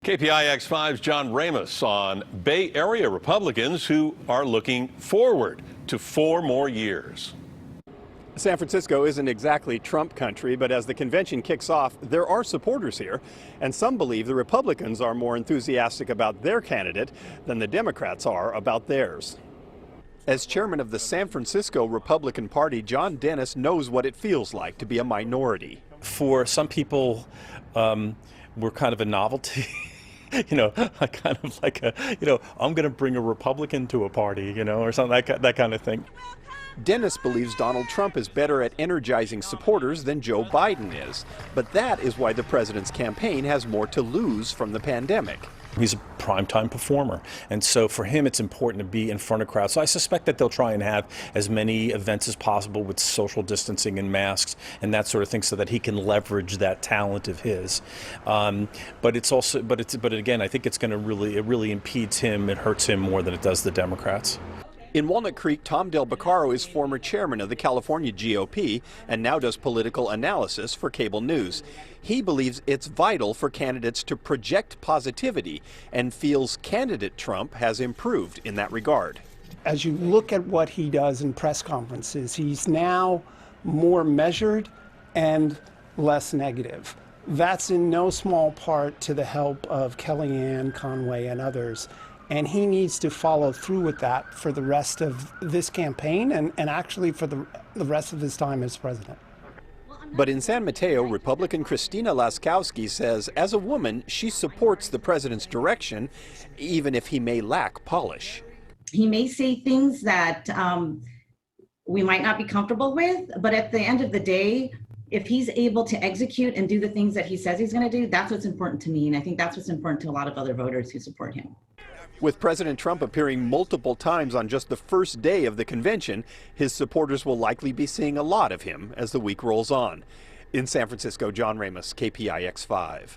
KPIX 5's John Ramos on Bay Area Republicans who are looking forward to 4 more years. San Francisco isn't exactly Trump country, but as the convention kicks off, there are supporters here, and some believe the Republicans are more enthusiastic about their candidate than the Democrats are about theirs. As chairman of the San Francisco Republican Party, John Dennis knows what it feels like to be a minority. For some people, we're kind of a novelty. Kind of like I'm going to bring a Republican to a party, or something, that kind of thing. Dennis believes Donald Trump is better at energizing supporters than Joe Biden is. But that is why the president's campaign has more to lose from the pandemic. He's a primetime performer, and so for him it's important to be in front of crowds. So I suspect that they'll try and have as many events as possible with social distancing and masks and that sort of thing, so that he can leverage that talent of his. But again, I think it really impedes him. It hurts him more than it does the Democrats. In Walnut Creek, Tom Del Beccaro is former chairman of the California GOP and now does political analysis for cable news. He believes it's vital for candidates to project positivity and feels candidate Trump has improved in that regard. As you look at what he does in press conferences, he's now more measured and less negative. That's in no small part to the help of Kellyanne Conway and others. And he needs to follow through with that for the rest of this campaign and actually for the rest of his time as president. But in San Mateo, Republican Christina Laskowski says as a woman, she supports the president's direction, even if he may lack polish. He may say things that we might not be comfortable with, but at the end of the day, if he's able to execute and do the things that he says he's going to do, that's what's important to me. And I think that's what's important to a lot of other voters who support him. With President Trump appearing multiple times on just the first day of the convention, his supporters will likely be seeing a lot of him as the week rolls on. In San Francisco, John Ramos, KPIX 5.